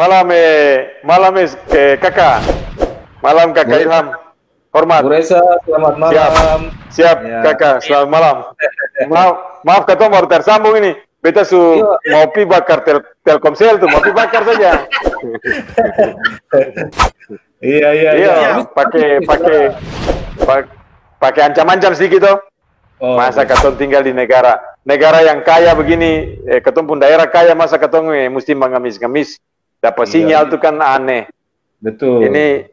malam kakak. Malam kakak Ilham. Hormat. Bu Reza, selamat malam. Siap ya. Kakak, selamat malam. Maaf ketemu baru tersambung ini. Beta mau pi bakar Telkomsel tuh, mau pi bakar saja. Iya. Pakai ancam-ancam sedikit tuh. Masa ketong tinggal di negara yang kaya begini, ketong pun daerah kaya, masa ketong mesti mengemis-ngemis. Dapat sinyal tuh kan aneh. Betul. Ini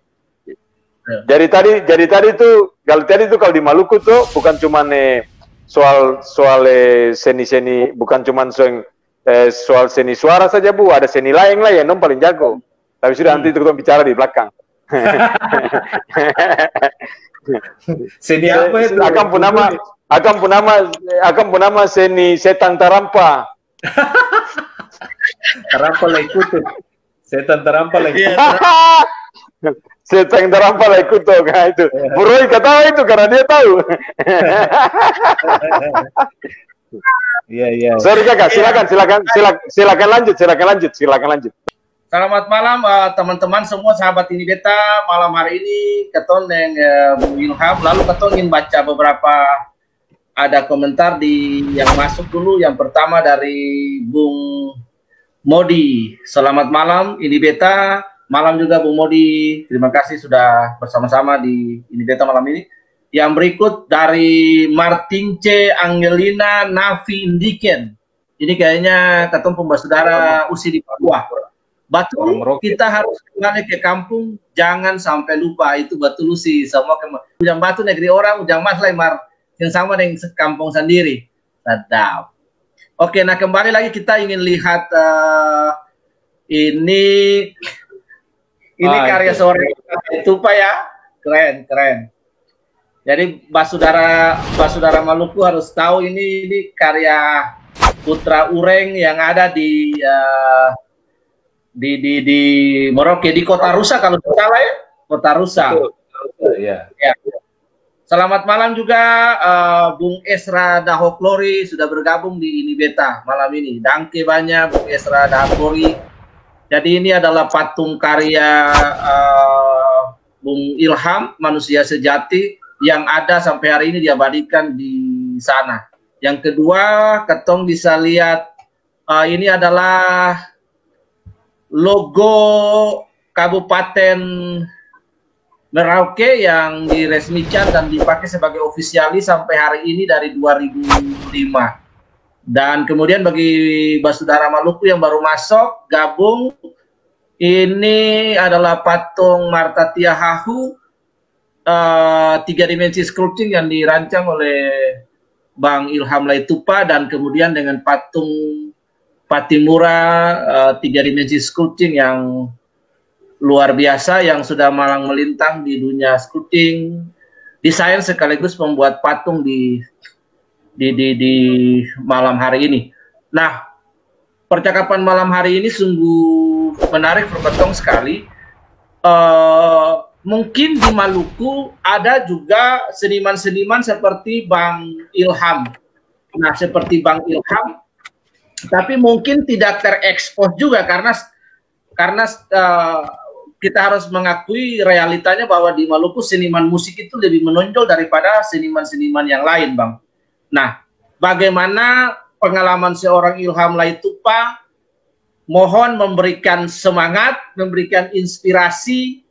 jadi tadi tuh kalau di Maluku tuh bukan cuma soal seni-seni, bukan cuma soal seni suara saja Bu, ada seni lain lah yang paling jago. Tapi sudah nanti kita bicara di belakang. Seni apa itu? Akan pun nama seni setan tarampa. Tarampa ikut. Setan tarampa ikut. Setan tarampa ikut tuh kan itu. Buroi ketawa itu karena dia tahu. Iya. Sorry kakak, silakan lanjut. Selamat malam teman-teman semua, sahabat ini beta. Malam hari ini keton yang Bung Ilham, lalu keton ingin baca beberapa ada komentar yang masuk dulu. Yang pertama dari Bung Modi. Selamat malam ini beta. Malam juga Bung Modi. Terima kasih sudah bersama-sama di ini beta malam ini. Yang berikut dari Martin C. Angelina Navi Indiken. Ini kayaknya keton pembasudara usi di Papua. Betul, kita harus kembali ke kampung, jangan sampai lupa, itu betul sih. Semua ujang batu negeri orang, ujang mas lemar yang sama dengan kampung sendiri. Sedap. Oke, nah kembali lagi kita ingin lihat ini karya seorang itu Pak ya, keren. Jadi Basudara Maluku harus tahu ini karya Putra Ureng yang ada di Merauke, di Kota Rusa kalau tidak salah ya, Kota Rusa. Ya. Selamat malam juga Bung Esra Dahoklori sudah bergabung di ini beta malam ini. Dangke banyak Bung Esra Dahoklori. Jadi ini adalah patung karya Bung Ilham, manusia sejati yang ada sampai hari ini diabadikan di sana. Yang kedua, ketong bisa lihat ini adalah logo Kabupaten Merauke yang diresmikan dan dipakai sebagai ofisialis sampai hari ini dari 2005. Dan kemudian bagi Basudara Maluku yang baru masuk gabung, ini adalah patung Marta Tiahahu 3 dimensi sculpting yang dirancang oleh Bang Ilham Laitupa, dan kemudian dengan patung Patimura 3 dimensi sculpting yang luar biasa yang sudah malang melintang di dunia sculpting, desain sekaligus membuat patung di malam hari ini. Nah, percakapan malam hari ini sungguh menarik, berbetung sekali. Mungkin di Maluku ada juga seniman-seniman seperti Bang Ilham. Nah, seperti Bang Ilham, tapi mungkin tidak terekspos juga karena kita harus mengakui realitanya bahwa di Maluku seniman musik itu lebih menonjol daripada seniman-seniman yang lain, Bang. Nah, bagaimana pengalaman seorang Ilham Laitupa? Mohon memberikan semangat, memberikan inspirasi,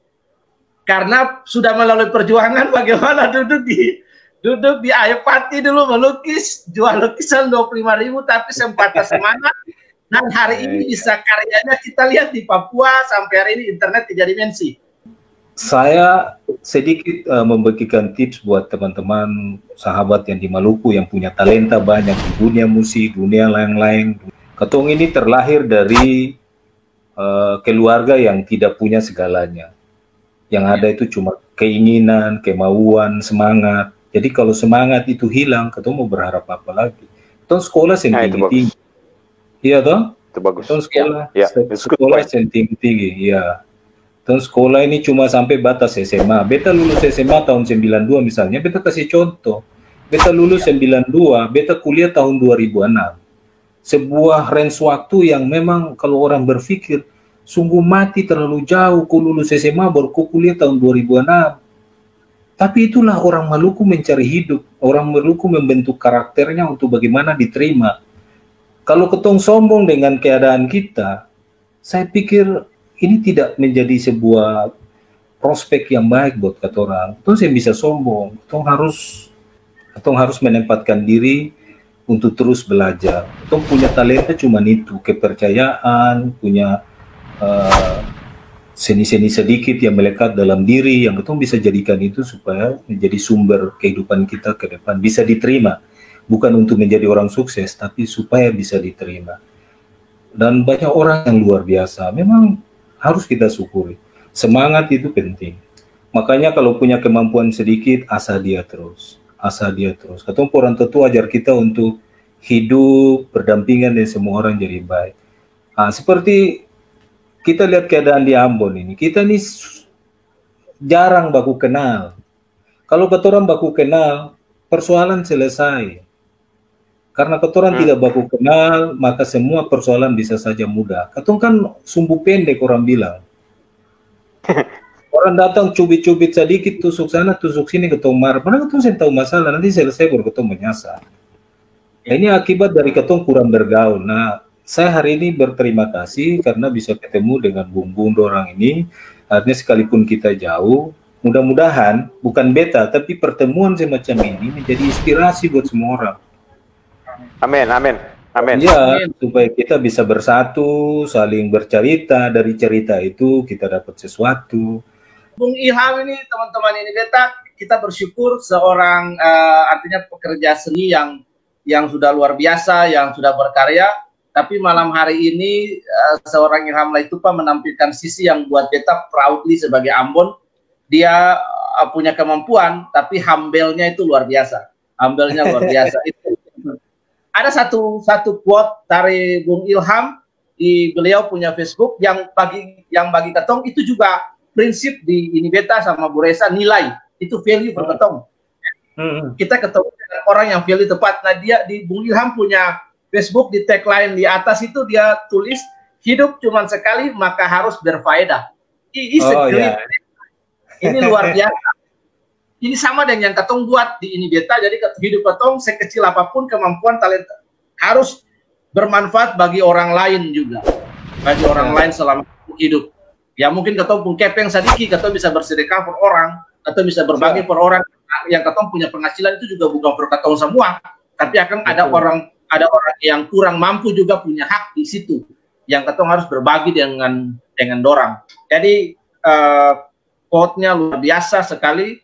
karena sudah melalui perjuangan. Bagaimana duduk di Ayapati dulu melukis, jual lukisan 25.000 tapi sempat semangat, dan hari ini bisa karyanya kita lihat di Papua sampai hari ini internet 3 dimensi. Saya sedikit membagikan tips buat teman-teman sahabat yang di Maluku yang punya talenta banyak di dunia musik, dunia lain-lain. Ketong ini terlahir dari keluarga yang tidak punya segalanya. Yang ada itu cuma keinginan, kemauan, semangat. Jadi kalau semangat itu hilang, ketong mau berharap apa lagi? Ketong sekolah yang tinggi-tinggi. Iya toh? Itu bagus. Ketong sekolah yang tinggi-tinggi. Iya. Ketong sekolah ini cuma sampai batas SMA. Beta lulus SMA tahun 92 misalnya, beta kasih contoh. Beta lulus 92, beta kuliah tahun 2006. Sebuah range waktu yang memang kalau orang berpikir sungguh mati terlalu jauh, ku lulus SMA baru ku kuliah tahun 2006. Tapi itulah orang Maluku mencari hidup, orang Maluku membentuk karakternya untuk bagaimana diterima. Kalau ketong sombong dengan keadaan kita, saya pikir ini tidak menjadi sebuah prospek yang baik buat kata orang. Ketong saya bisa sombong, ketong harus menempatkan diri untuk terus belajar. Ketong punya talenta cuma itu, kepercayaan, punya seni-seni sedikit yang melekat dalam diri, yang ketong bisa jadikan itu supaya menjadi sumber kehidupan kita ke depan, bisa diterima. Bukan untuk menjadi orang sukses, tapi supaya bisa diterima. Dan banyak orang yang luar biasa, memang harus kita syukuri. Semangat itu penting. Makanya kalau punya kemampuan sedikit, asa dia terus. Ketemu orang tua ajar kita untuk hidup, berdampingan dengan semua orang jadi baik. Seperti kita lihat keadaan di Ambon ini, kita ini jarang baku kenal. Kalau orang baku kenal, persoalan selesai. Karena orang tidak baku kenal, maka semua persoalan bisa saja mudah. Ketong kan sumbu pendek orang bilang. Orang datang cubit-cubit sedikit, tusuk sana, tusuk sini, ketong marah. Padahal ketong saya tahu masalah, nanti selesai baru ketong menyasar. Nah, ini akibat dari ketong kurang bergaul. Nah, saya hari ini berterima kasih karena bisa ketemu dengan Bung orang ini. Artinya sekalipun kita jauh, mudah-mudahan bukan beta, tapi pertemuan semacam ini menjadi inspirasi buat semua orang. Amin. Ya, supaya kita bisa bersatu, saling bercerita, dari cerita itu kita dapat sesuatu. Bung Ilham ini, teman-teman ini beta, kita bersyukur seorang artinya pekerja seni yang sudah luar biasa, yang sudah berkarya. Tapi malam hari ini seorang Ilham Laitupa menampilkan sisi yang buat beta proudly sebagai Ambon. Dia punya kemampuan, tapi humble-nya itu luar biasa. Humble-nya luar biasa. Ada satu quote dari Bung Ilham di beliau punya Facebook yang bagi ketong itu juga prinsip di ini beta sama Bu Resa, nilai itu value per ketong. Kita ketemu dengan orang yang value tepat. Nah, dia di Bung Ilham punya Facebook di tagline di atas itu dia tulis hidup cuma sekali maka harus berfaedah. Ini luar biasa. Ini sama dengan yang ketong buat di ini beta. Jadi hidup ketong sekecil apapun kemampuan talenta harus bermanfaat bagi orang lain juga, bagi orang lain selama hidup. Ya mungkin ketong pun kepeng sedikit, ketong bisa bersedekah per orang, atau bisa berbagi per orang. Yang ketong punya penghasilan itu juga bukan per ketong semua, tapi akan ada orang yang kurang mampu juga punya hak di situ, yang ketong harus berbagi dengan dorang. Jadi quote-nya luar biasa sekali.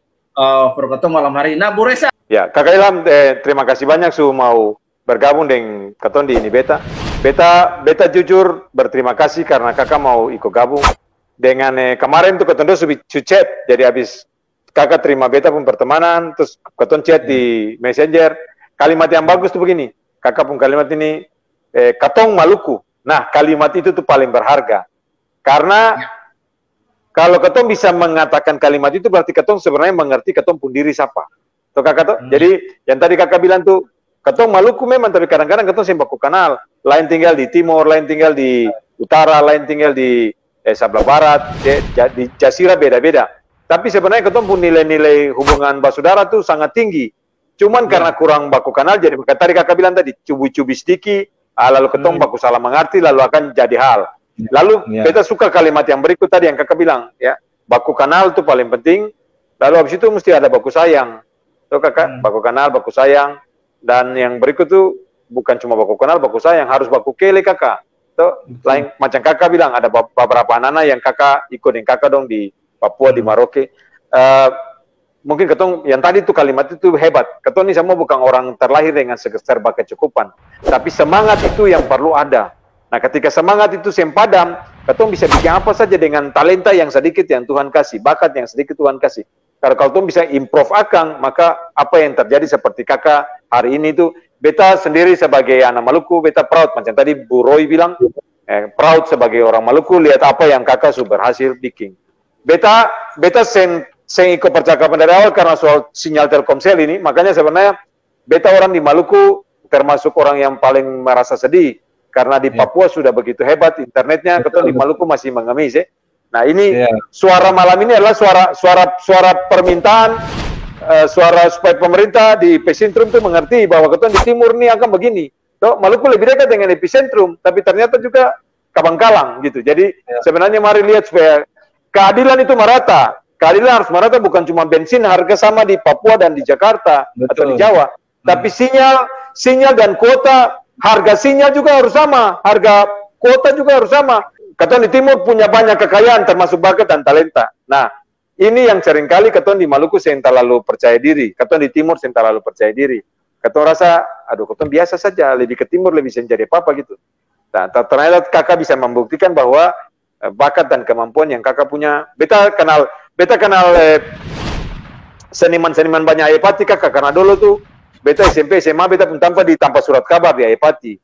Perketong malam hari ini. Nah, Bu Resa. Ya, Kakak Ilham, terima kasih banyak sudah mau bergabung dengan ketong di ini beta. Beta jujur berterima kasih karena kakak mau ikut gabung. Dengan kemarin tuh ketong sudah chat, jadi habis kakak terima beta pun pertemanan, terus ketong chat di Messenger. Kalimat yang bagus tuh begini, kakak pun kalimat ini, ketong Maluku. Nah, kalimat itu tuh paling berharga. Karena kalau ketong bisa mengatakan kalimat itu berarti ketong sebenarnya mengerti ketong pun diri siapa. Tuh kakak tuh. Jadi yang tadi kakak bilang tuh, ketong Maluku memang, tapi kadang-kadang ketong sembaku kenal. Lain tinggal di timur, lain tinggal di utara, lain tinggal di sebelah barat, di Jasira beda-beda. Tapi sebenarnya ketong pun nilai-nilai hubungan basudara tuh sangat tinggi. Cuman karena kurang baku kenal, jadi tadi kakak bilang tadi, cubi-cubi sedikit, lalu ketong baku salah mengerti, lalu akan jadi hal. Lalu beta suka kalimat yang berikut tadi yang kakak bilang, ya, baku kenal itu paling penting. Lalu habis itu mesti ada baku sayang. Tuh kakak, baku kenal, baku sayang. Dan yang berikut tuh bukan cuma baku kenal, baku sayang, harus baku kele kakak. Tuh, lain macam kakak bilang ada beberapa anak-anak yang kakak ikut dengan kakak dong di Papua, di Maroke. Mungkin ketong yang tadi tuh kalimat itu hebat. Ketong ini semua bukan orang terlahir dengan serba kecukupan, tapi semangat itu yang perlu ada. Nah, ketika semangat itu sempadam, ketong bisa bikin apa saja dengan talenta yang sedikit yang Tuhan kasih, bakat yang sedikit Tuhan kasih. Karena kalau ketong bisa improve akang, maka apa yang terjadi seperti kakak hari ini itu, beta sendiri sebagai anak Maluku, beta proud. Macam tadi Bu Roy bilang, proud sebagai orang Maluku, lihat apa yang kakak sudah berhasil bikin. Beta sen ikut percakapan dari awal karena soal sinyal Telkomsel ini, makanya sebenarnya beta orang di Maluku termasuk orang yang paling merasa sedih. Karena di Papua sudah begitu hebat internetnya, ketong di Maluku masih mengemis. Nah ini suara malam ini adalah suara permintaan, suara supaya pemerintah di epicentrum itu mengerti bahwa ketong di timur ini akan begini. Maluku lebih dekat dengan epicentrum, tapi ternyata juga Kabangkalang gitu. Jadi sebenarnya mari lihat supaya keadilan itu merata. Keadilan harus merata, bukan cuma bensin harga sama di Papua dan di Jakarta atau di Jawa, tapi sinyal dan kuota. Harga sinyal juga harus sama, harga kuota juga harus sama. Keton di timur punya banyak kekayaan termasuk bakat dan talenta. Nah, ini yang seringkali keton di Maluku yang terlalu percaya diri, keton di timur yang terlalu percaya diri. Keton rasa, aduh keton biasa saja, lebih ke timur lebih bisa jadi apa-apa gitu. Nah, ternyata kakak bisa membuktikan bahwa bakat dan kemampuan yang kakak punya. Beta kenal seniman-seniman banyak Ayepati kakak, karena dulu tuh beta SMP SMA beta pun tanpa surat kabar di Ayepati,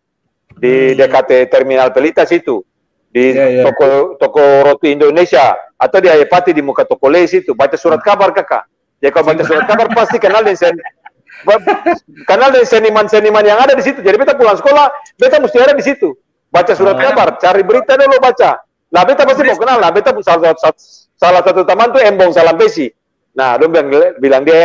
di dekat terminal Pelitas itu, di toko roti Indonesia, atau di Ayepati di muka toko Les itu baca surat kabar kakak. Ya kalau baca surat kabar pasti kenal dengan seniman-seniman yang ada di situ. Jadi beta pulang sekolah beta mesti ada di situ baca surat kabar, cari berita dulu baca. Nah beta pasti mau kenal lah. Beta pun salah satu teman tuh Embong Salampesi. Nah dia bilang dia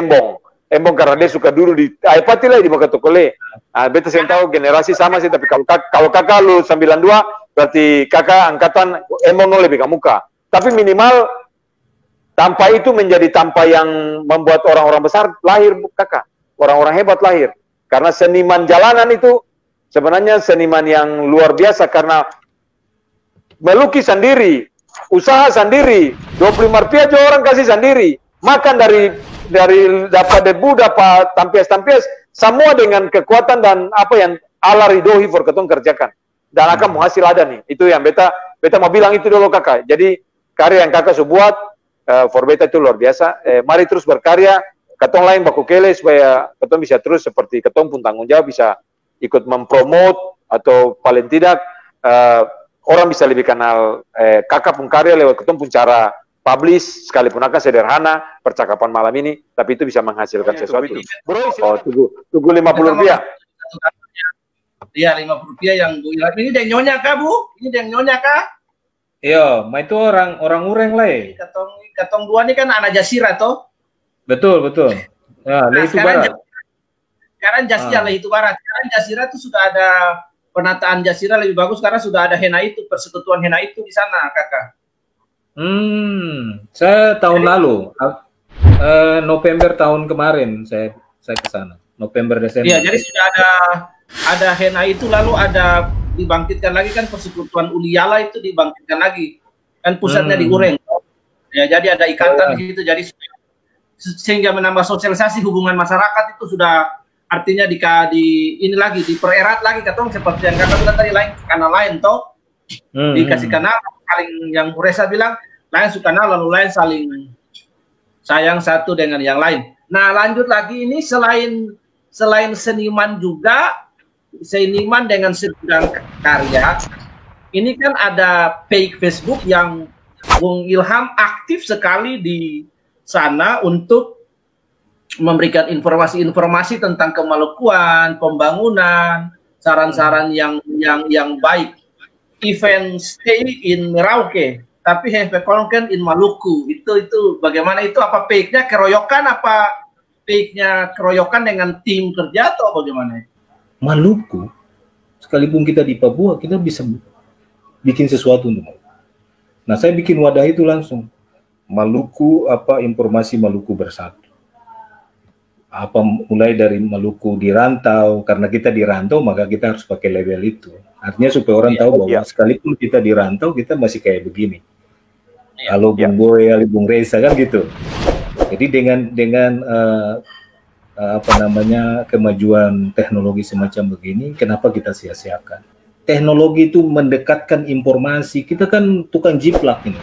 Embong karena dia suka dulu di Ayepati lah di muka toko Le. Nah, beta saya tahu generasi sama sih, tapi kalau kakak lu 92 berarti kakak angkatan Embong lebih ke muka. Tapi minimal tanpa itu menjadi tanpa yang membuat orang-orang besar lahir kakak. Orang-orang hebat lahir. Karena seniman jalanan itu sebenarnya seniman yang luar biasa karena melukis sendiri, usaha sendiri, 25 rupiah aja orang kasih sendiri. Makan dari dapat debu, dapat tampias-tampias, semua dengan kekuatan dan apa yang Allah ridhoi for ketong kerjakan. Dan akan menghasil ada nih. Itu yang beta mau bilang itu dulu kakak. Jadi karya yang kakak buat for beta itu luar biasa. Mari terus berkarya. Ketong lain baku kele supaya ketong bisa terus seperti ketong pun tanggung jawab bisa ikut mempromot atau paling tidak orang bisa lebih kenal kakak pun karya lewat ketong pun cara publish, sekalipun akan sederhana percakapan malam ini, tapi itu bisa menghasilkan sesuatu. Bro, tunggu 50 rupiah. Iya, 50 rupiah yang Bu Ilham. Ini yang nyonya kah, Bu? Ini yang nyonya kah? Iya, itu orang ureng lah ya. Katong dua ini kan anak Jasira toh? Betul. Ya, nah, itu barat. Sekarang Jasira lah itu barat. Sekarang Jasira itu sudah ada penataan Jasira lebih bagus karena sudah ada henna itu, persekutuan henna itu di sana, kakak. Saya tahun lalu, November tahun kemarin saya ke sana, November Desember. Iya, jadi sudah ada henna itu, lalu ada dibangkitkan lagi kan persekutuan Uliala itu dibangkitkan lagi, kan pusatnya di Ureng. Ya, jadi ada ikatan di situ, jadi sehingga menambah sosialisasi hubungan masyarakat itu sudah artinya ini lagi dipererat lagi katong seperti yang kakak bilang tadi lain kanal lain toh dikasih kanal saling yang Reza bilang lain suka kenal lalu lain saling sayang satu dengan yang lain. Nah lanjut lagi ini selain seniman juga seniman dengan sedang karya ini kan ada page Facebook yang Bung Ilham aktif sekali di sana untuk memberikan informasi-informasi tentang kemalukuan, pembangunan, saran-saran yang baik. Event stay in Merauke, tapi have a content in Maluku. Itu bagaimana itu? Apa fake-nya keroyokan? Apa fake-nya keroyokan dengan tim kerja atau bagaimana? Maluku, sekalipun kita di Papua, kita bisa bikin sesuatu untuk Maluku. Nah, saya bikin wadah itu langsung. Maluku, informasi Maluku bersatu. Mulai dari Maluku dirantau, karena kita dirantau maka kita harus pakai label itu. Artinya supaya orang tahu bahwa sekalipun kita dirantau kita masih kayak begini. Halo Bung Boy, halo Bung Reza kan gitu. Jadi dengan kemajuan teknologi semacam begini, kenapa kita sia-siakan? Teknologi itu mendekatkan informasi. Kita kan tukang jiplak ini.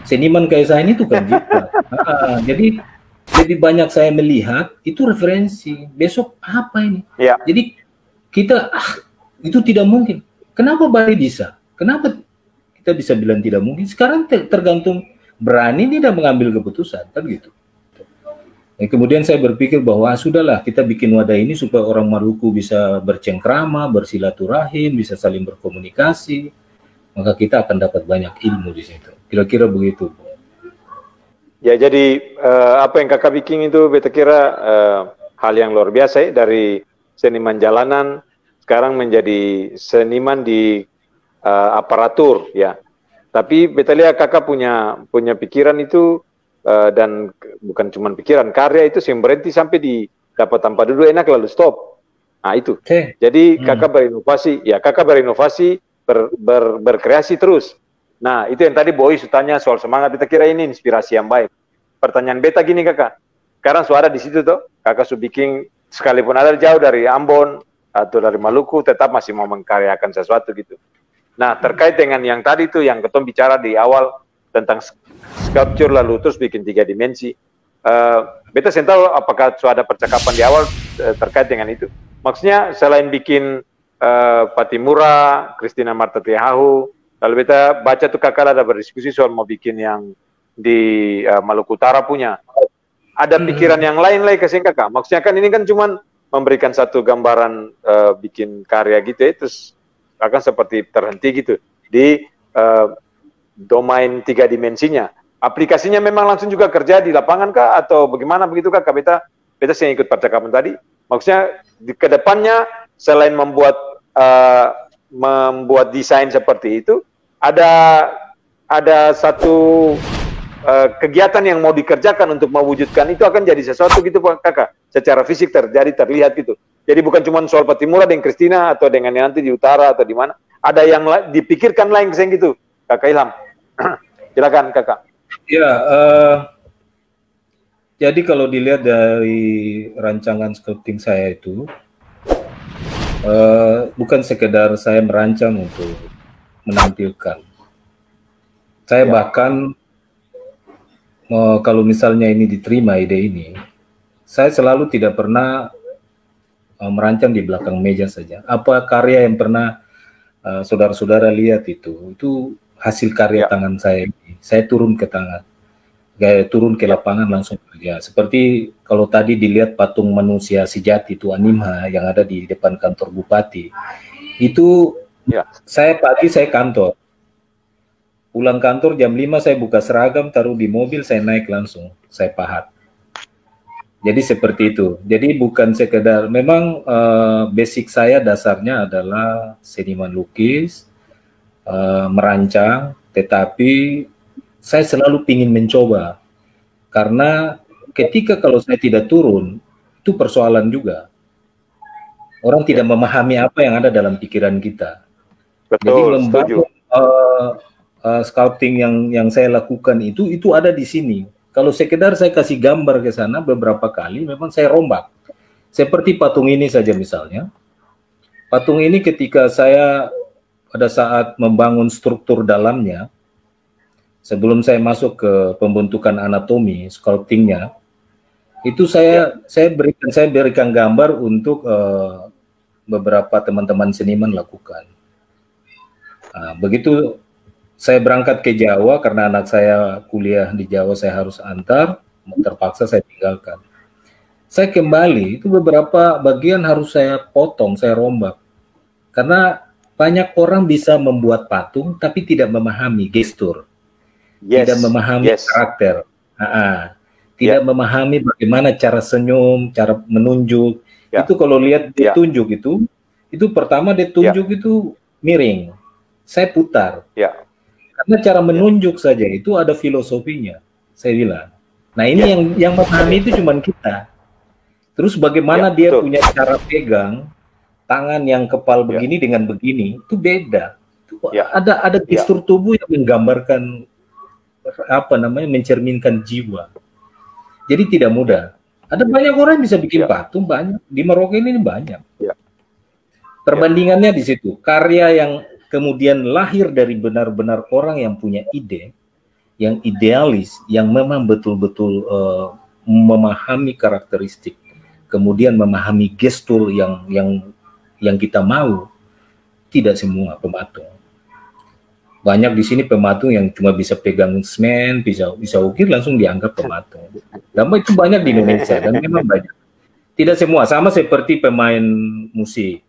Seniman kayak saya ini tukang jiplak. Jadi banyak saya melihat itu referensi. Besok apa ini? Jadi kita itu tidak mungkin. Kenapa Bali bisa? Kenapa kita bisa bilang tidak mungkin? Sekarang tergantung berani tidak mengambil keputusan, kan gitu. Kemudian saya berpikir bahwa sudahlah kita bikin wadah ini supaya orang Maluku bisa bercengkrama, bersilaturahim, bisa saling berkomunikasi, maka kita akan dapat banyak ilmu di situ. Kira-kira begitu. Ya, jadi apa yang kakak bikin itu beta kira hal yang luar biasa ya, dari seniman jalanan sekarang menjadi seniman di aparatur ya. Tapi beta lihat kakak punya pikiran itu dan bukan cuma pikiran, karya itu yang berhenti sampai di dapat tanpa duduk enak lalu stop. Nah itu. Jadi kakak berinovasi, ya kakak berinovasi, berkreasi terus. Nah itu yang tadi Boy tanya soal semangat, beta kira ini inspirasi yang baik. Pertanyaan beta gini kakak, sekarang suara di situ tuh, kakak sudah bikin sekalipun ada jauh dari Ambon atau dari Maluku, tetap masih mau mengkaryakan sesuatu gitu. Nah terkait dengan yang tadi tuh yang ketom bicara di awal tentang sculpture lalu terus bikin 3 dimensi. Beta saya tahu apakah sudah ada percakapan di awal terkait dengan itu. Maksudnya selain bikin Patimura, Christina Marta Tiahahu, lalu beta baca tuh kakak ada berdiskusi soal mau bikin yang di Maluku Utara punya. Ada pikiran yang lain lagi kesini kakak. Maksudnya kan ini kan cuman memberikan satu gambaran bikin karya gitu ya, terus akan seperti terhenti gitu di domain 3 dimensinya. Aplikasinya memang langsung juga kerja di lapangan kah atau bagaimana begitu kak? Beta yang ikut percakapan tadi. Maksudnya di kedepannya selain membuat desain seperti itu, ada satu kegiatan yang mau dikerjakan untuk mewujudkan itu akan jadi sesuatu gitu kakak. Secara fisik terlihat gitu. Jadi bukan cuma soal Patimura dengan Christina atau dengan yang nanti di utara atau di mana. Ada yang dipikirkan lain kesini gitu, kakak Ilham. Silakan kakak. Ya, jadi kalau dilihat dari rancangan sculpting saya itu, bukan sekedar saya merancang untuk menampilkan. Saya bahkan kalau misalnya ini diterima ide ini, saya selalu tidak pernah merancang di belakang meja saja. Apa karya yang pernah saudara-saudara lihat itu hasil karya tangan saya ini. Saya turun ke tangan, turun ke lapangan langsung kerja. Seperti kalau tadi dilihat patung manusia sejati itu Animha yang ada di depan kantor bupati. Itu saya pagi saya kantor. Pulang kantor jam 5 saya buka seragam, taruh di mobil, saya naik langsung, saya pahat. Jadi seperti itu. Jadi bukan sekedar, memang basic saya dasarnya adalah seniman lukis, merancang, tetapi saya selalu ingin mencoba. Karena ketika kalau saya tidak turun, itu persoalan juga. Orang tidak memahami apa yang ada dalam pikiran kita. Betul, jadi membangun sculpting yang saya lakukan itu ada di sini. Kalau sekedar saya kasih gambar ke sana beberapa kali, memang saya rombak. Seperti patung ini saja misalnya. Patung ini ketika saya pada saat membangun struktur dalamnya, sebelum saya masuk ke pembentukan anatomi, sculptingnya, itu saya berikan gambar untuk beberapa teman-teman seniman lakukan. Nah, begitu saya berangkat ke Jawa karena anak saya kuliah di Jawa, saya harus antar, terpaksa saya tinggalkan. Saya kembali, itu beberapa bagian harus saya potong, saya rombak. Karena banyak orang bisa membuat patung, tapi tidak memahami gestur. Tidak memahami karakter. Tidak memahami bagaimana cara senyum, cara menunjuk. Itu kalau lihat dia tunjuk itu pertama dia tunjuk itu miring. Saya putar. Karena cara menunjuk saja itu ada filosofinya, saya bilang. Nah ini yang memahami itu cuma kita. Terus bagaimana dia punya cara pegang tangan yang kepal begini dengan begini, itu beda. Itu ada gestur tubuh yang menggambarkan mencerminkan jiwa. Jadi tidak mudah. Ada banyak orang yang bisa bikin patung, banyak di Merauke ini banyak. Perbandingannya di situ, karya yang kemudian lahir dari benar-benar orang yang punya ide, yang idealis, yang memang betul-betul memahami karakteristik, kemudian memahami gestur yang kita mau. Tidak semua pematung. Banyak di sini pematung yang cuma bisa pegang semen, bisa ukir langsung dianggap pematung. Gambar itu banyak di Indonesia dan memang banyak. Tidak semua sama seperti pemain musik.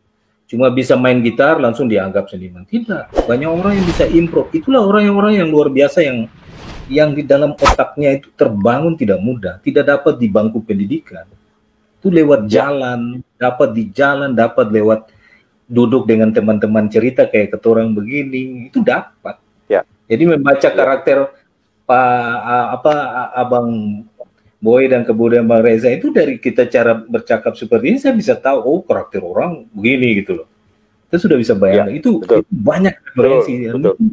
Cuma bisa main gitar langsung dianggap seniman. Tidak, banyak orang yang bisa improv. Itulah orang-orang yang luar biasa yang di dalam otaknya itu terbangun tidak mudah, tidak dapat di bangku pendidikan. Itu lewat jalan, dapat di jalan, dapat lewat duduk dengan teman-teman cerita kayak ketorang begini, itu dapat. Ya. Jadi membaca karakter Abang Boy dan kemudian Bang Reza itu dari kita cara bercakap seperti ini saya bisa tahu oh karakter orang begini gitu loh. Kita sudah bisa bayangkan itu banyak referensi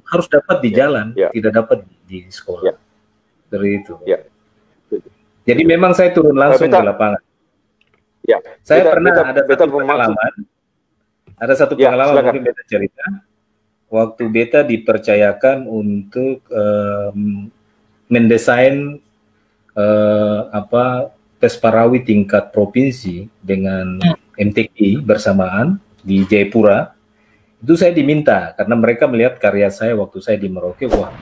harus dapat di jalan, tidak dapat di sekolah. Dari itu. Jadi memang saya turun langsung ke lapangan. Saya pernah ada satu pengalaman. Ada satu pengalaman mungkin beta cerita. Waktu beta dipercayakan untuk mendesain tes Parawi tingkat provinsi dengan MTQ bersamaan di Jayapura. Itu saya diminta karena mereka melihat karya saya waktu saya di Merauke. Wah,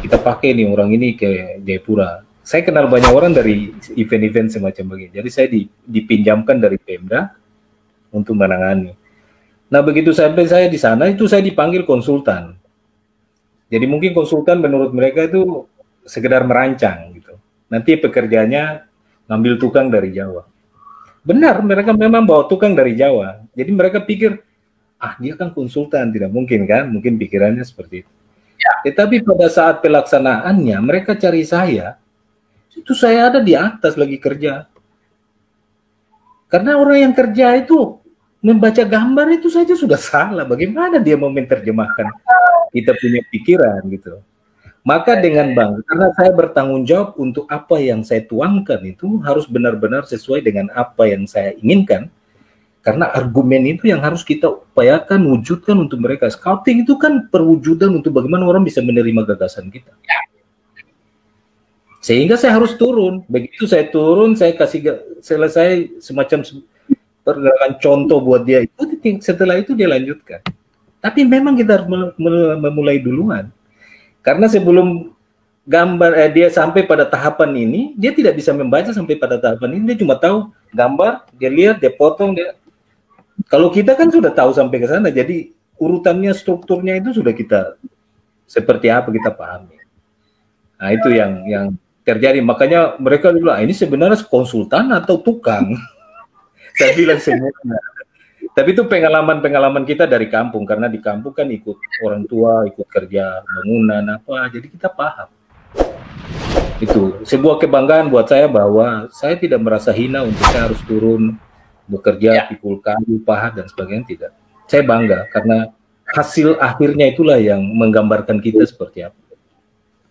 kita pakai nih orang ini ke Jayapura. Saya kenal banyak orang dari event-event semacam begini. Jadi saya dipinjamkan dari Pemda untuk menangani. Nah, begitu sampai saya di sana, itu saya dipanggil konsultan. Jadi mungkin konsultan menurut mereka itu sekedar merancang gitu. Nanti pekerjaannya ngambil tukang dari Jawa. Benar, mereka memang bawa tukang dari Jawa. Jadi mereka pikir, dia kan konsultan, tidak mungkin kan? Mungkin pikirannya seperti itu. Tetapi pada saat pelaksanaannya, mereka cari saya, itu saya ada di atas lagi kerja. Karena orang yang kerja itu membaca gambar itu saja sudah salah. Bagaimana dia mau menerjemahkan kita punya pikiran gitu. Maka dengan bangga, karena saya bertanggung jawab untuk apa yang saya tuangkan itu harus benar-benar sesuai dengan apa yang saya inginkan. Karena argumen itu yang harus kita upayakan, wujudkan untuk mereka. Scouting itu kan perwujudan untuk bagaimana orang bisa menerima gagasan kita. Sehingga saya harus turun. Begitu saya turun, saya kasih selesai semacam pergerakan contoh buat dia. Setelah itu dia lanjutkan. Tapi memang kita harus memulai duluan. Karena sebelum dia sampai pada tahapan ini, dia tidak bisa membaca sampai pada tahapan ini. Dia cuma tahu gambar, dia lihat, dia potong, dia. Kalau kita kan sudah tahu sampai ke sana, jadi urutannya, strukturnya itu sudah kita seperti apa kita pahami. Nah itu yang terjadi. Makanya mereka bilang, ini sebenarnya konsultan atau tukang? Saya bilang semuanya. Tapi itu pengalaman kita dari kampung, karena di kampung kan ikut orang tua, ikut kerja bangunan apa, jadi kita paham. Itu sebuah kebanggaan buat saya bahwa saya tidak merasa hina untuk saya harus turun bekerja, pikul kayu, pahat dan sebagainya, tidak. Saya bangga karena hasil akhirnya itulah yang menggambarkan kita seperti apa.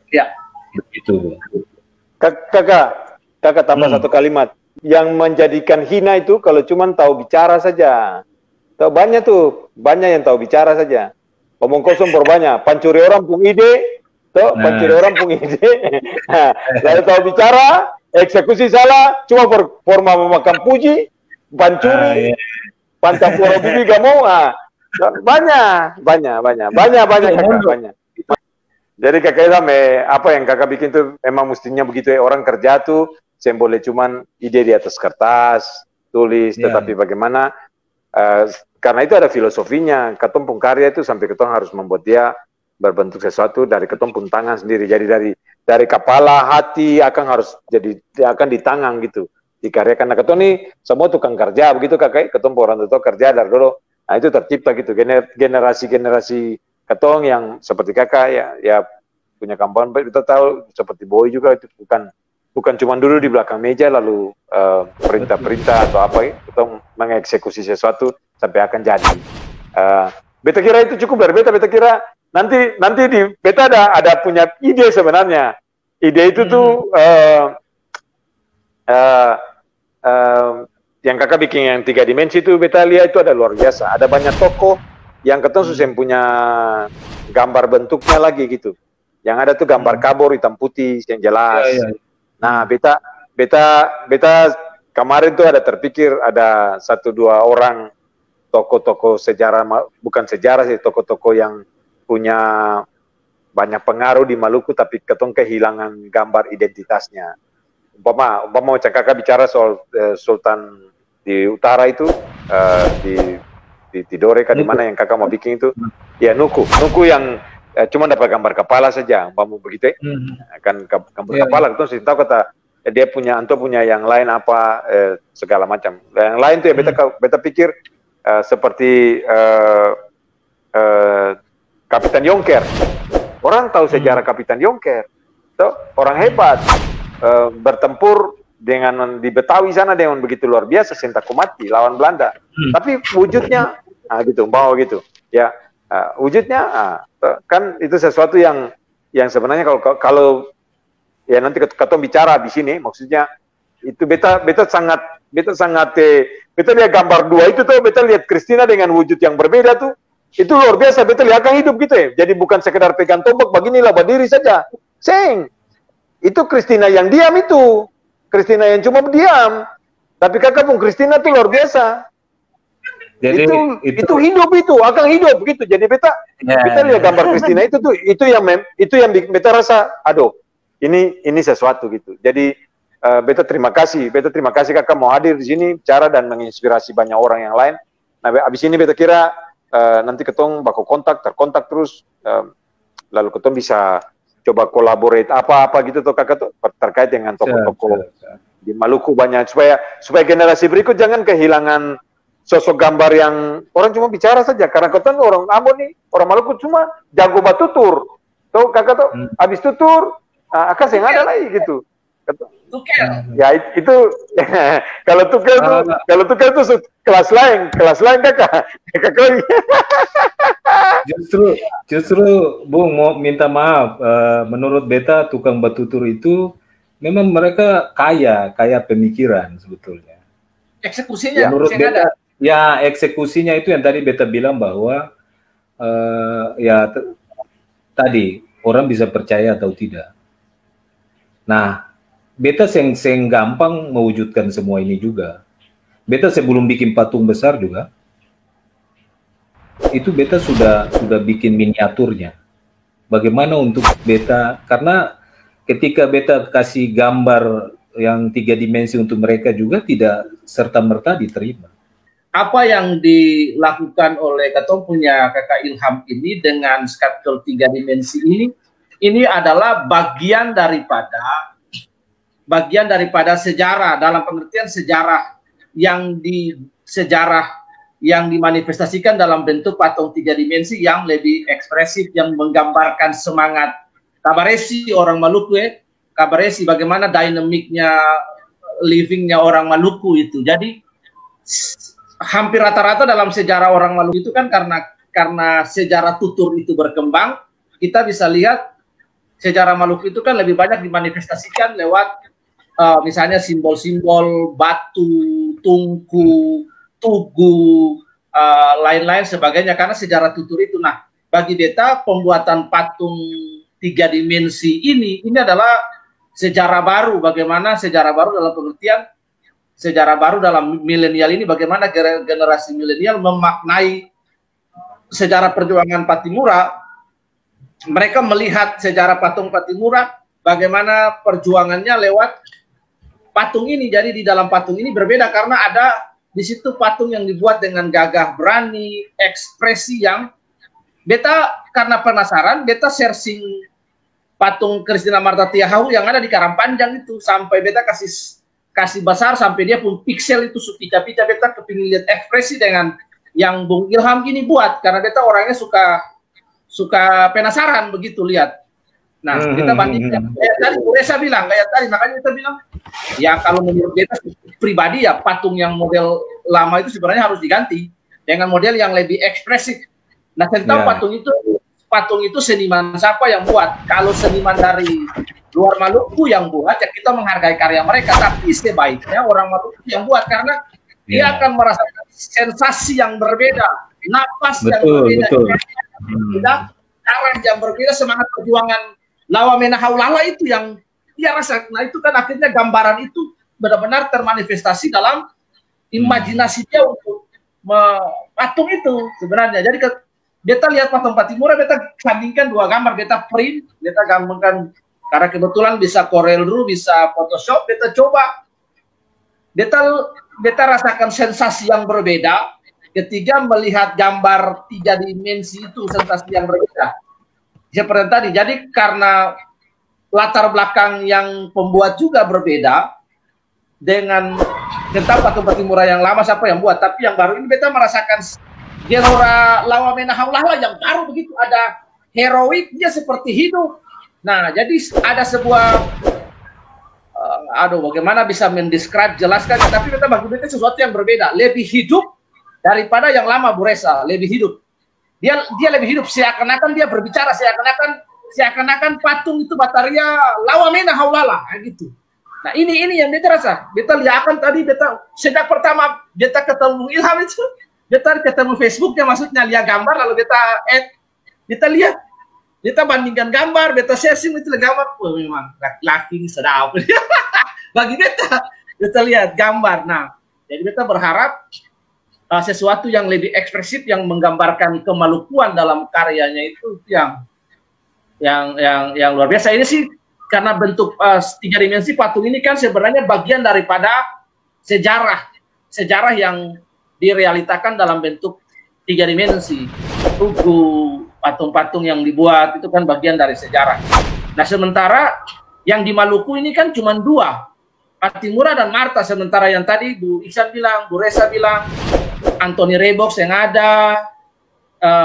Ya. Begitu. Kakak tambah satu kalimat. Yang menjadikan hina itu kalau cuma tahu bicara saja. Tahu banyak yang tahu bicara saja. Omong kosong berbanyak. Pancuri orang pun ide, pancuri orang pun ide. Lalu tahu bicara, eksekusi salah, cuma forma memakan puji, pancuri, pancapura bibi gak mau. Banyak. Jadi kakak apa yang kakak bikin tuh emang mestinya begitu ya. Orang kerja tuh saya boleh cuman ide di atas kertas, tulis, tetapi bagaimana karena itu ada filosofinya. Ketong pun karya itu sampai ketong harus membuat dia berbentuk sesuatu dari ketong pun tangan sendiri. Jadi dari kepala, hati akan di tangan gitu. Dikaryakan. Karena ketong nih semua tukang kerja begitu kakak. Ketong orang tua kerja dari dulu. Nah itu tercipta gitu generasi ketong yang seperti kakak ya punya kampung. Kita tahu seperti Boy juga itu bukan cuma dulu di belakang meja lalu perintah-perintah atau apa kita mengeksekusi sesuatu sampai akan jadi. Beta kira itu cukup dari beta kira nanti di beta ada punya ide sebenarnya. Ide itu tuh yang kakak bikin yang 3 dimensi itu beta lihat itu ada luar biasa. Ada banyak tokoh yang ketemu susah punya gambar bentuknya lagi gitu. Yang ada tuh gambar kabur hitam putih yang jelas. Nah, beta kemarin tuh ada terpikir ada 1-2 orang tokoh-tokoh sejarah, bukan sejarah sih, tokoh-tokoh yang punya banyak pengaruh di Maluku, tapi ketong kehilangan gambar identitasnya. Umpama kakak bicara soal Sultan di utara itu, di Tidore kan, di mana yang kakak mau bikin itu, ya Nuku yang cuma dapat gambar kepala saja, umpama begitu, kan gambar kepala, itu tahu kata dia punya, punya yang lain apa, segala macam. Yang lain tuh ya beta pikir seperti Kapitan Yongker. Orang tahu sejarah Kapitan Yongker, orang hebat, bertempur dengan di Betawi sana dengan begitu luar biasa, sentaku mati lawan Belanda. Tapi wujudnya, gitu, bawa gitu, ya, wujudnya, kan itu sesuatu yang sebenarnya kalau ya nanti ketemu bicara di sini, maksudnya itu beta lihat gambar dua itu tuh, beta lihat Christina dengan wujud yang berbeda tuh. Itu luar biasa, betul ya, akan hidup gitu ya. Jadi bukan sekedar pegang tombak, beginilah berdiri saja. Itu Christina yang diam itu. Christina yang cuma diam. Tapi kakak pun Christina itu luar biasa. Jadi itu hidup itu, akan hidup begitu. Jadi beta lihat gambar Christina itu tuh, itu yang beta rasa, aduh, ini sesuatu gitu. Jadi beta terima kasih kakak mau hadir di sini, bicara dan menginspirasi banyak orang yang lain. Nah, abis ini beta kira nanti ketong bakal terkontak terus, lalu ketong bisa coba collaborate apa gitu tuh kakak tuh terkait dengan tokoh-tokoh di Maluku banyak, supaya generasi berikut jangan kehilangan sosok gambar yang orang cuma bicara saja, karena ketong orang Ambon nih, orang Maluku cuma jago batutur tuh kakak tuh, habis tutur akas yang ada lagi gitu. Ya itu kalau tuker tuh kelas lain kakak. Justru Bung mau minta maaf, menurut beta tukang batutur itu memang mereka kaya pemikiran sebetulnya. Eksekusinya menurut beta, ya eksekusinya itu yang tadi beta bilang bahwa tadi orang bisa percaya atau tidak. Nah, beta seng gampang mewujudkan semua ini juga. Beta sebelum bikin patung besar juga, itu beta sudah bikin miniaturnya. Bagaimana untuk beta, karena ketika beta kasih gambar yang 3 dimensi untuk mereka juga tidak serta-merta diterima. Apa yang dilakukan oleh ketong punya kakak Ilham ini dengan sculpture 3 dimensi ini adalah bagian daripada sejarah, dalam pengertian sejarah yang dimanifestasikan dalam bentuk patung 3 dimensi yang lebih ekspresif, yang menggambarkan semangat Kabaresi orang Maluku, Kabaresi bagaimana dinamiknya livingnya orang Maluku itu. Jadi hampir rata-rata dalam sejarah orang Maluku itu kan karena sejarah tutur itu berkembang, kita bisa lihat sejarah Maluku itu kan lebih banyak dimanifestasikan lewat misalnya simbol-simbol batu, tungku, tugu, lain-lain sebagainya, karena sejarah tutur itu. Nah, bagi beta pembuatan patung 3 dimensi ini adalah sejarah baru. Bagaimana sejarah baru dalam pengertian sejarah baru dalam milenial ini, bagaimana generasi milenial memaknai sejarah perjuangan Patimura. Mereka melihat sejarah patung Patimura, bagaimana perjuangannya lewat patung ini. Jadi di dalam patung ini berbeda karena ada di situ patung yang dibuat dengan gagah berani, ekspresi yang beta karena penasaran, beta searching patung Christina Martha Tiahahu yang ada di Karangpanjang itu, sampai beta kasih besar sampai dia pun pixel itu pica-pica. Beta kepingin lihat ekspresi dengan yang Bung Ilham gini buat, karena beta orangnya suka penasaran begitu lihat. Nah, kita bandingkan. Kayak tadi Reza bilang, makanya kita bilang, ya kalau menurut kita pribadi ya patung yang model lama itu sebenarnya harus diganti dengan model yang lebih ekspresif. Nah, tentang patung itu seniman siapa yang buat? Kalau seniman dari luar Maluku yang buat, ya kita menghargai karya mereka. Tapi sebaiknya orang Maluku yang buat, karena dia akan merasakan sensasi yang berbeda, napas yang berbeda, arah yang berbeda, semangat perjuangan Lawa Menahaulala itu yang dia rasa. Nah, itu kan akhirnya gambaran itu benar-benar termanifestasi dalam imajinasi dia untuk patung itu sebenarnya. Jadi beta lihat patung Patimura, beta sandingkan dua gambar, beta print, beta gambarkan, karena kebetulan bisa Corel Draw, bisa Photoshop, beta coba. Beta rasakan sensasi yang berbeda ketika melihat gambar 3 dimensi itu, sensasi yang berbeda. Seperti tadi, jadi karena latar belakang yang pembuat juga berbeda dengan tentang patung Patimura yang lama siapa yang buat, tapi yang baru ini beta merasakan gelora lawa mena haulah yang baru begitu, ada heroik, dia seperti hidup. Nah, jadi ada sebuah bagaimana bisa mendescribe, jelaskan, tapi beta bagi beta sesuatu yang berbeda, lebih hidup daripada yang lama Bu Resa, lebih hidup. Dia lebih hidup, seakan-akan dia berbicara, seakan-akan patung itu bataria lawa mena haulala gitu. Nah, ini yang beta rasa. Beta lihatkan tadi, sejak pertama beta ketemu Ilham itu, beta ketemu Facebooknya, maksudnya lihat gambar, lalu beta lihat, beta bandingkan gambar, beta sharing itu gambar, wah memang laki-laki ini sedap. Bagi beta lihat gambar. Nah, jadi beta berharap sesuatu yang lebih ekspresif, yang menggambarkan kemalukuan dalam karyanya itu yang luar biasa. Ini sih karena bentuk 3 dimensi patung ini kan sebenarnya bagian daripada sejarah yang direalitakan dalam bentuk 3 dimensi. Tugu, patung-patung yang dibuat itu kan bagian dari sejarah. Nah, sementara yang di Maluku ini kan cuma 2, Patimura dan Marta. Sementara yang tadi Bu Iksan bilang, Bu Resa bilang, Anthony Rebox yang ada,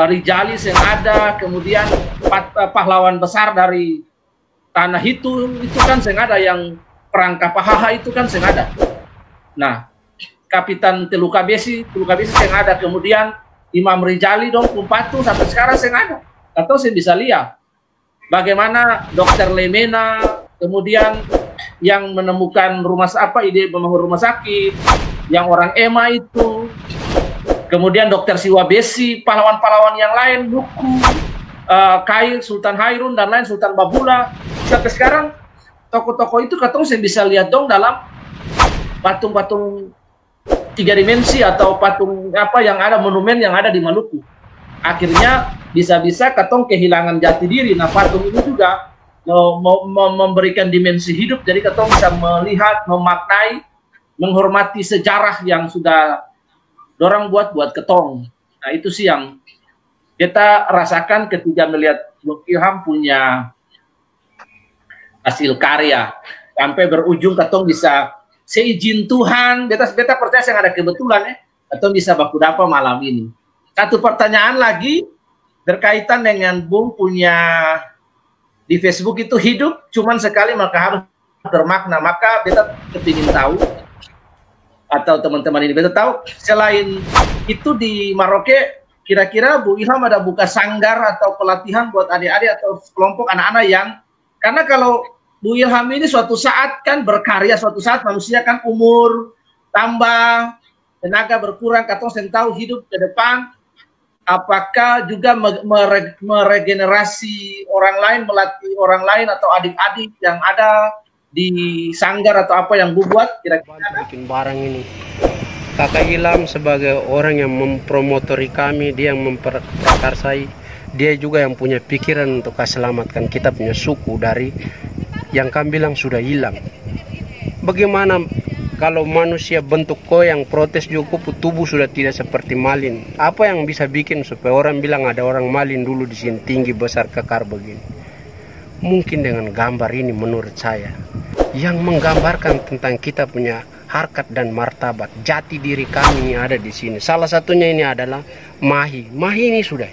Rijalis yang ada, kemudian pahlawan besar dari tanah itu kan yang ada, yang perang Kapahaha itu kan yang ada. Nah, Kapitan Telukabesi yang ada, kemudian Imam Rijali dong, Kumpatu sampai sekarang yang ada. Atau saya bisa lihat bagaimana Dr. Lemena, kemudian yang menemukan ide membangun rumah sakit, yang orang EMA itu, kemudian Dr. Siwabesi, pahlawan-pahlawan yang lain, Nuku, Kail, Sultan Hairun, dan lain, Sultan Babula. Sampai sekarang tokoh-tokoh itu katong saya bisa lihat dong dalam patung-patung 3 dimensi atau patung yang ada, monumen yang ada di Maluku. Akhirnya bisa-bisa katong kehilangan jati diri. Nah, patung ini juga memberikan dimensi hidup, jadi katong bisa melihat, memaknai, menghormati sejarah yang sudah dorang buat ketong. Nah, itu sih yang kita rasakan ketika melihat Bung Ilham punya hasil karya, sampai berujung katong bisa seizin Tuhan, beta percaya yang ada kebetulan katong bisa baku dapa malam ini. Satu pertanyaan lagi berkaitan dengan Bung punya di Facebook itu, hidup cuman sekali maka harus bermakna. Maka beta kepingin tahu, atau teman-teman ini beta tahu, selain itu di Maroke kira-kira Bu Ilham ada buka sanggar atau pelatihan buat adik-adik atau kelompok anak-anak yang, karena kalau Bu Ilham ini suatu saat kan berkarya, suatu saat manusia kan umur tambah, tenaga berkurang, katong sen tahu hidup ke depan, apakah juga meregenerasi orang lain, melatih orang lain atau adik-adik yang ada di sanggar atau apa yang Bu buat kira-kira? Bikin barang ini. Kakak Ilham sebagai orang yang mempromotori kami, dia yang memprakarsai, dia juga yang punya pikiran untuk selamatkan kita punya suku dari yang kami bilang sudah hilang. Bagaimana kalau manusia bentuk koyang protes juga tubuh sudah tidak seperti malin? Apa yang bisa bikin supaya orang bilang ada orang malin dulu di sini tinggi besar kekar begini? Mungkin dengan gambar ini menurut saya yang menggambarkan tentang kita punya harkat dan martabat, jati diri kami yang ada di sini. Salah satunya ini adalah Mahi. Mahi ini sudah.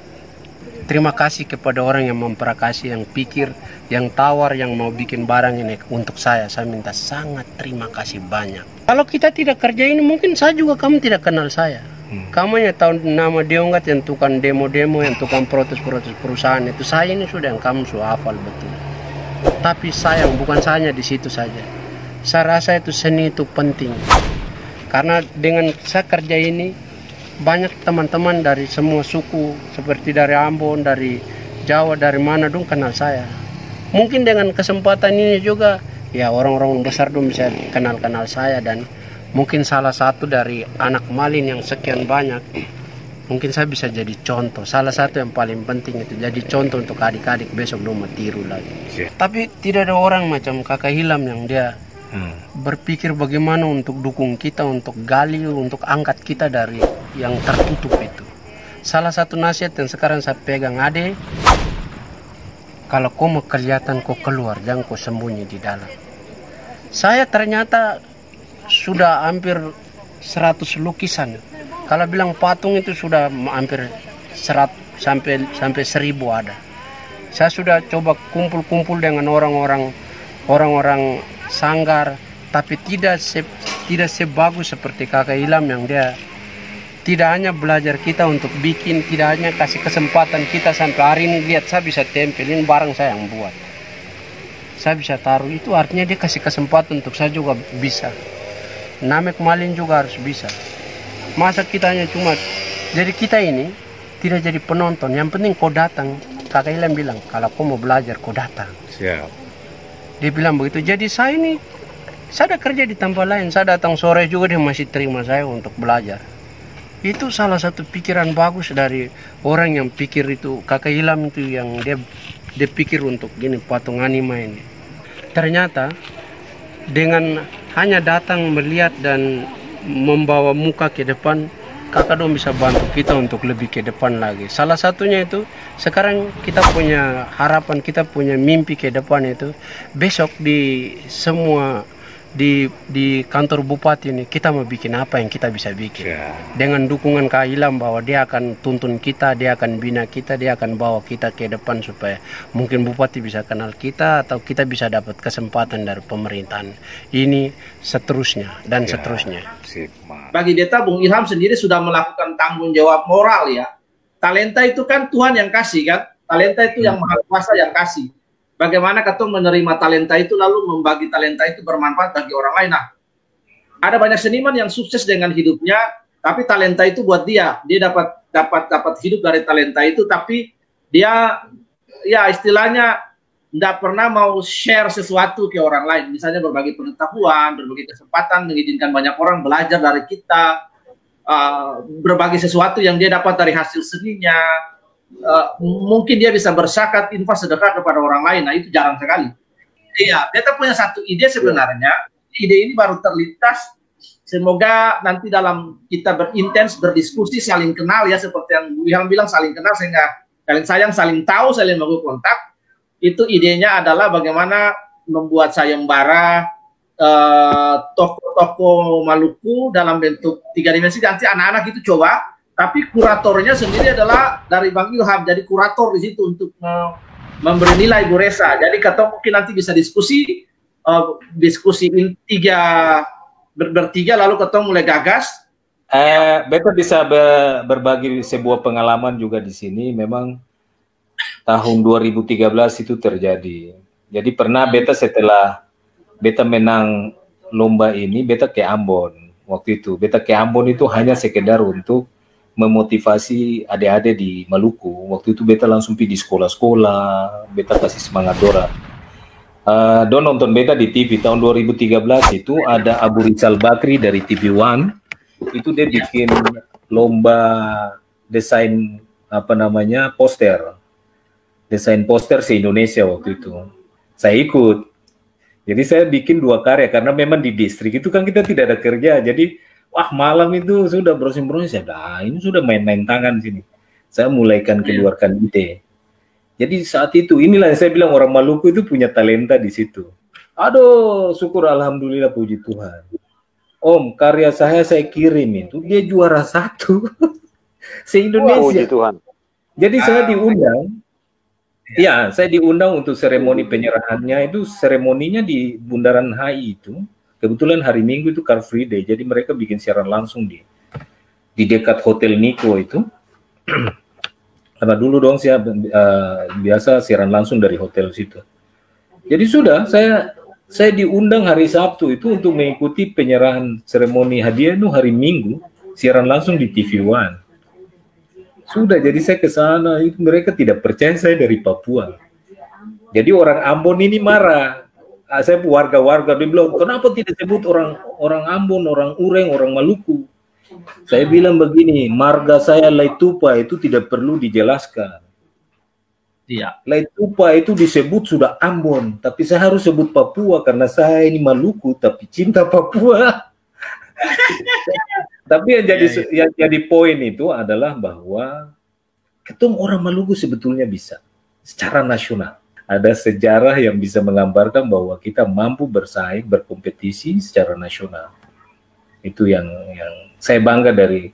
Terima kasih kepada orang yang memperakasi, yang pikir, yang tawar, yang mau bikin barang ini untuk saya. Saya minta sangat terima kasih banyak. Kalau kita tidak kerja ini, mungkin saya juga kamu tidak kenal saya. Kamu yang tahu nama Deongat, yang tukang demo-demo, yang tukang protes-protes perusahaan itu, saya ini sudah yang kamu sudah hafal betul. Tapi sayang, bukan hanya di situ saja. Saya rasa itu seni itu penting. Karena dengan saya kerja ini, banyak teman-teman dari semua suku, seperti dari Ambon, dari Jawa, dari mana dong kenal saya. Mungkin dengan kesempatan ini juga, ya orang-orang besar dong bisa kenal-kenal saya. Dan mungkin salah satu dari anak malin yang sekian banyak, Mungkin saya bisa jadi contoh. Salah satu yang paling penting itu jadi contoh untuk adik-adik besok dong tiru lagi. Tapi tidak ada orang macam Kakak Hilam yang dia berpikir bagaimana untuk dukung kita, untuk gali, untuk angkat kita dari yang tertutup itu. Salah satu nasihat yang sekarang saya pegang, Ade, kalau kau mau kelihatan kau keluar, jangan kau sembunyi di dalam. Saya ternyata sudah hampir 100 lukisan. Kalau bilang patung itu sudah hampir 100 sampai 1000 ada. Saya sudah coba kumpul-kumpul dengan orang-orang sanggar, tapi tidak sebagus seperti Kakak Hilam yang dia tidak hanya belajar kita untuk bikin, tidak hanya kasih kesempatan kita sampai hari ini lihat saya bisa tempelin barang saya yang buat. Saya bisa taruh, itu artinya dia kasih kesempatan untuk saya juga bisa. Namek Malin juga harus bisa. Masa kita hanya cuma, jadi kita ini tidak jadi penonton, yang penting kau datang. Kakak Hilam bilang, kalau kau mau belajar kau datang. Siap. Dia bilang begitu. Jadi saya ini, saya ada kerja di tempat lain, saya datang sore juga dia masih terima saya untuk belajar. Itu salah satu pikiran bagus dari orang yang pikir itu, Kakak Hilam itu yang dia pikir untuk gini patung anima ini. Ternyata dengan hanya datang melihat dan membawa muka ke depan, Kakak dong bisa bantu kita untuk lebih ke depan lagi. Salah satunya itu sekarang kita punya harapan, kita punya mimpi ke depan itu besok di semua di kantor bupati ini kita mau bikin apa yang kita bisa bikin. Dengan dukungan Kak Hilam bahwa dia akan tuntun kita, dia akan bina kita, dia akan bawa kita ke depan supaya mungkin bupati bisa kenal kita atau kita bisa dapat kesempatan dari pemerintahan ini seterusnya dan seterusnya. Bagi Beta, Bung Ilham sendiri sudah melakukan tanggung jawab moral ya. Talenta itu kan Tuhan yang kasih kan, talenta itu yang Maha Kuasa yang kasih. Bagaimana Ketum menerima talenta itu lalu membagi talenta itu bermanfaat bagi orang lain. Nah, ada banyak seniman yang sukses dengan hidupnya, tapi talenta itu buat dia dapat hidup dari talenta itu, tapi dia ya istilahnya tidak pernah mau share sesuatu ke orang lain. Misalnya berbagi pengetahuan, berbagi kesempatan, mengizinkan banyak orang belajar dari kita, berbagi sesuatu yang dia dapat dari hasil seninya. Mungkin dia bisa berzakat, infak, sedekah kepada orang lain. Nah itu jarang sekali. Iya, Beta punya satu ide sebenarnya. Ide ini baru terlintas. Semoga nanti dalam kita berintens berdiskusi, saling kenal ya, seperti yang Bu Ilham bilang, saling kenal sehingga saling sayang, saling tahu, saling menghubungi kontak. Itu idenya adalah bagaimana membuat sayembara toko-toko Maluku dalam bentuk 3 dimensi. Nanti anak-anak itu coba. Tapi kuratornya sendiri adalah dari Bang Ilham, jadi kurator di situ untuk memberi nilai Bu Resa. Jadi kata mungkin nanti bisa diskusi bertiga lalu ketemu mulai gagas. Beta bisa berbagi sebuah pengalaman juga di sini. Memang tahun 2013 itu terjadi. Jadi pernah Beta setelah Beta menang lomba ini, Beta ke Ambon. Waktu itu Beta ke Ambon itu hanya sekedar untuk memotivasi adik-adik di Maluku. Waktu itu Beta langsung pergi di sekolah-sekolah, Beta kasih semangat Dora. Don nonton Beta di TV tahun 2013 itu ada Abu Rizal Bakri dari TV One. Itu dia bikin lomba desain poster. Desain poster se-Indonesia waktu itu. Saya ikut. Jadi saya bikin 2 karya karena memang di distrik itu kan kita tidak ada kerja. Jadi wah malam itu sudah browsing-browsing, ini sudah main-main tangan sini. Saya mulaikan keluarkan ide. Jadi saat itu inilah yang saya bilang orang Maluku itu punya talenta di situ. Aduh, syukur alhamdulillah puji Tuhan. Om, karya saya kirim itu dia juara 1 se-Indonesia. Puji Tuhan. Jadi saya diundang. Ya, saya diundang untuk seremoni penyerahannya itu seremoninya di Bundaran HI itu. Kebetulan hari Minggu itu Car Free Day, jadi mereka bikin siaran langsung di dekat Hotel Niko itu. Karena dulu dong saya biasa siaran langsung dari hotel situ. Jadi sudah saya diundang hari Sabtu itu untuk mengikuti penyerahan seremoni hadiah itu hari Minggu, siaran langsung di TV One. Sudah, jadi saya ke sana itu mereka tidak percaya saya dari Papua. Jadi orang Ambon ini marah. Saya warga-warga dia bilang, kenapa tidak sebut orang Ambon, orang Ureng, orang Maluku? Saya bilang begini, marga saya Laitupa itu tidak perlu dijelaskan. Iya. Laitupa itu disebut sudah Ambon, tapi saya harus sebut Papua karena saya ini Maluku tapi cinta Papua. Tapi yang jadi poin itu adalah bahwa ketemu orang Maluku sebetulnya bisa secara nasional. Ada sejarah yang bisa menggambarkan bahwa kita mampu bersaing, berkompetisi secara nasional. Itu yang saya bangga dari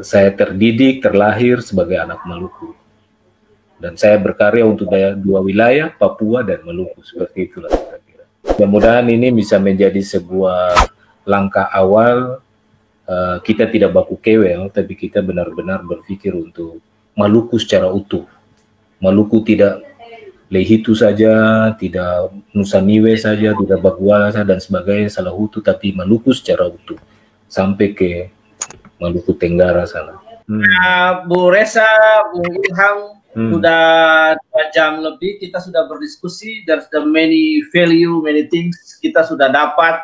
saya terdidik, terlahir sebagai anak Maluku. Dan saya berkarya untuk dua wilayah, Papua dan Maluku. Seperti itulah kira-kira. Mudah-mudahan ini bisa menjadi sebuah langkah awal. Kita tidak baku kewel, tapi kita benar-benar berpikir untuk Maluku secara utuh. Maluku tidak Lehitu saja, tidak Nusa Niue saja, tidak Baguala dan sebagainya, Salahutu, tapi Maluku secara utuh sampai ke Maluku Tenggara sana. Bu Reza, Bu Ilham, sudah 2 jam lebih kita sudah berdiskusi. There's the many value, many things kita sudah dapat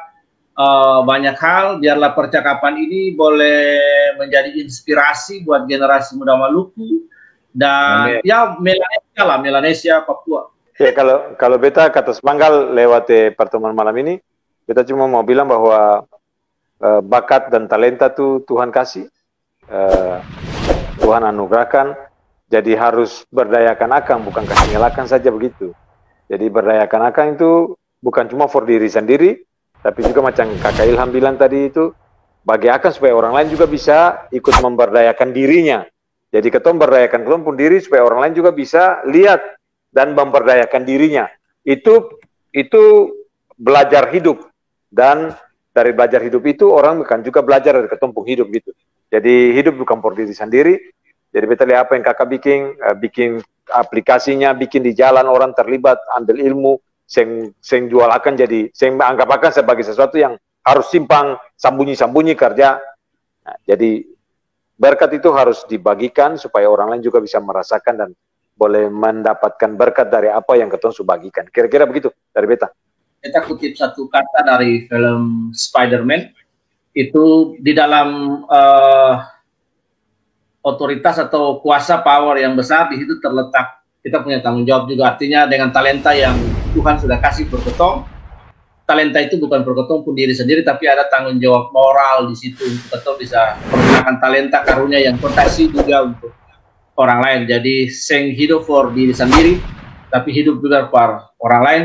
banyak hal. Biarlah percakapan ini boleh menjadi inspirasi buat generasi muda Maluku. Dan ya Melanesia, Papua. Ya kalau beta kata Semanggal lewat pertemuan malam ini, beta cuma mau bilang bahwa bakat dan talenta tuh Tuhan kasih, Tuhan anugerahkan. Jadi harus berdayakan akang, bukan kasih nyalakan saja begitu. Jadi berdayakan akang itu bukan cuma for diri sendiri, tapi juga macam Kakak Ilham bilang tadi itu, bagi akang supaya orang lain juga bisa ikut memberdayakan dirinya. Jadi ketemu berdayakan kelompok diri supaya orang lain juga bisa lihat dan memberdayakan dirinya. Itu belajar hidup, dan dari belajar hidup itu orang akan juga belajar dari kelompok hidup gitu. Jadi hidup bukan por diri sendiri. Jadi kita lihat apa yang kakak bikin aplikasinya, bikin di jalan orang terlibat, ambil ilmu, seng jual akan jadi, seng anggap akan sebagai sesuatu yang harus simpang, sambunyi kerja. Nah, jadi berkat itu harus dibagikan supaya orang lain juga bisa merasakan dan boleh mendapatkan berkat dari apa yang ketemu sudah bagikan. Kira-kira begitu dari beta. Kita kutip satu kata dari film Spider-Man, itu di dalam otoritas atau kuasa power yang besar, di situ terletak kita punya tanggung jawab juga. Artinya dengan talenta yang Tuhan sudah kasih berketong, talenta itu bukan berketong pun diri sendiri, tapi ada tanggung jawab moral di situ untuk ketong bisa menggunakan talenta karunia yang kasih juga untuk orang lain. Jadi seng hidup for diri sendiri, tapi hidup juga for orang lain,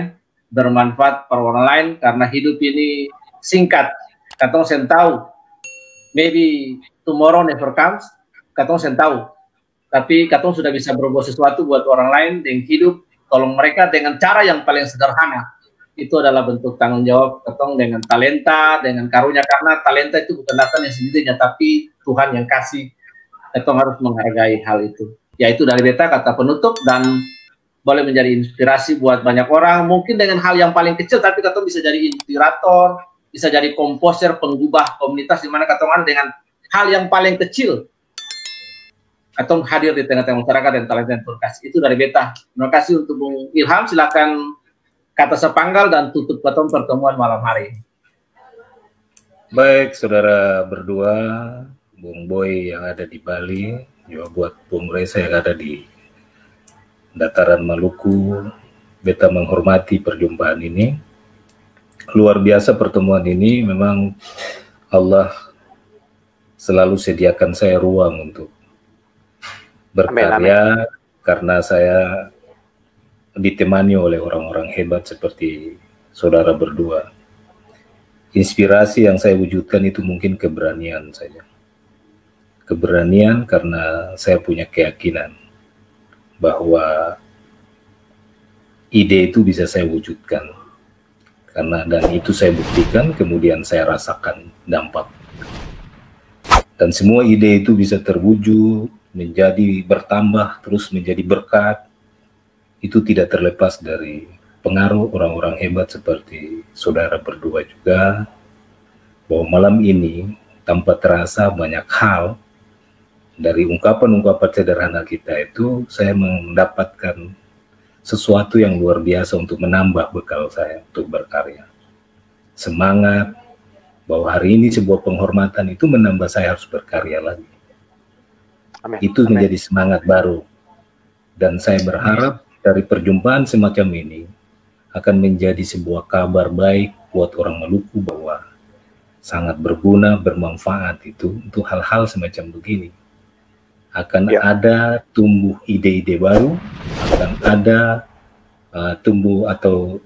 bermanfaat per orang lain, karena hidup ini singkat. Katong sen tahu, maybe tomorrow never comes, katong sen tahu. Tapi katong sudah bisa berbuat sesuatu buat orang lain dengan hidup, tolong mereka dengan cara yang paling sederhana. Itu adalah bentuk tanggung jawab ketong dengan talenta, dengan karunia, karena talenta itu bukan datang yang sendirinya, tapi Tuhan yang kasih. Ketong harus menghargai hal itu. Yaitu dari beta kata penutup, dan boleh menjadi inspirasi buat banyak orang. Mungkin dengan hal yang paling kecil, tapi ketong bisa jadi inspirator, bisa jadi komposer, penggubah komunitas, di mana ketong ada dengan hal yang paling kecil. Ketong hadir di tengah-tengah masyarakat dan talenta yang terkasih. Itu dari beta. Terima kasih untuk Bung Ilham. Silakan kata sepanggal dan tutup ketong pertemuan malam hari ini. Baik, saudara berdua, Bung Boy yang ada di Bali, juga buat Bung Reza yang ada di dataran Maluku, beta menghormati perjumpaan ini. Luar biasa pertemuan ini, memang Allah selalu sediakan saya ruang untuk berkarya, karena saya ditemani oleh orang-orang hebat seperti saudara berdua. Inspirasi yang saya wujudkan itu mungkin keberanian saja. Keberanian karena saya punya keyakinan bahwa ide itu bisa saya wujudkan. Dan itu saya buktikan, kemudian saya rasakan dampak. Dan semua ide itu bisa terwujud, menjadi bertambah, terus menjadi berkat. Itu tidak terlepas dari pengaruh orang-orang hebat seperti saudara berdua juga, bahwa malam ini tanpa terasa banyak hal dari ungkapan-ungkapan sederhana kita itu, saya mendapatkan sesuatu yang luar biasa untuk menambah bekal saya untuk berkarya. Semangat, bahwa hari ini sebuah penghormatan itu menambah saya harus berkarya lagi. Amin. Itu Amin. menjadi semangat baru. Dan saya berharap dari perjumpaan semacam ini akan menjadi sebuah kabar baik buat orang Maluku bahwa sangat berguna, bermanfaat itu untuk hal-hal semacam begini. Akan ada tumbuh ide-ide baru, akan ada tumbuh atau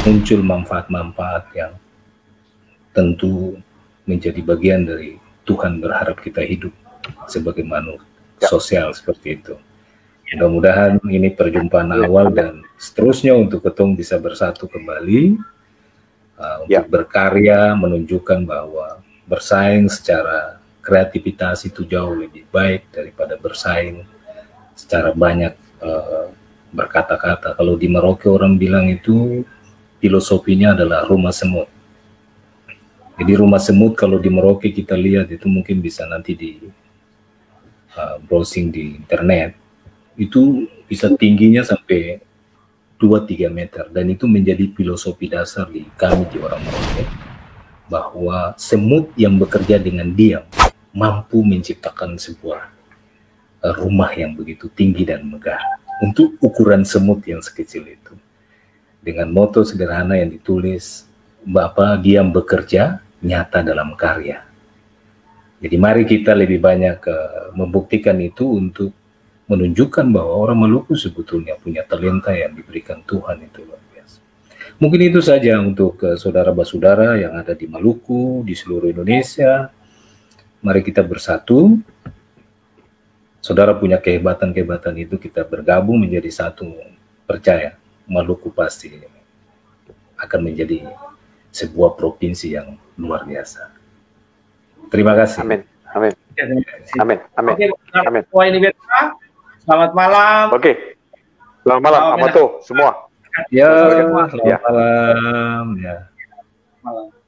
muncul manfaat-manfaat yang tentu menjadi bagian dari Tuhan berharap kita hidup sebagai makhluk sosial seperti itu. Mudah-mudahan ini perjumpaan awal dan seterusnya untuk ketong bisa bersatu kembali untuk berkarya, menunjukkan bahwa bersaing secara kreativitas itu jauh lebih baik daripada bersaing secara banyak berkata-kata. Kalau di Merauke orang bilang itu filosofinya adalah rumah semut. Jadi rumah semut kalau di Merauke kita lihat itu mungkin bisa nanti di browsing di internet, itu bisa tingginya sampai 2-3 meter, dan itu menjadi filosofi dasar di kami di orang Merauke, bahwa semut yang bekerja dengan diam mampu menciptakan sebuah rumah yang begitu tinggi dan megah untuk ukuran semut yang sekecil itu, dengan moto sederhana yang ditulis, Bapak diam bekerja, nyata dalam karya. Jadi mari kita lebih banyak membuktikan itu untuk menunjukkan bahwa orang Maluku sebetulnya punya talenta yang diberikan Tuhan, itu luar biasa. Mungkin itu saja untuk saudara-saudara yang ada di Maluku, di seluruh Indonesia. Mari kita bersatu. Saudara punya kehebatan-kehebatan itu, kita bergabung menjadi satu. Percaya, Maluku pasti akan menjadi sebuah provinsi yang luar biasa. Terima kasih. Amin. Amin. Amin. Amin. Amin. Ini Beta. Selamat malam. Oke. Selamat malam, Amato semua. Ya, selamat malam. Ya. Malam.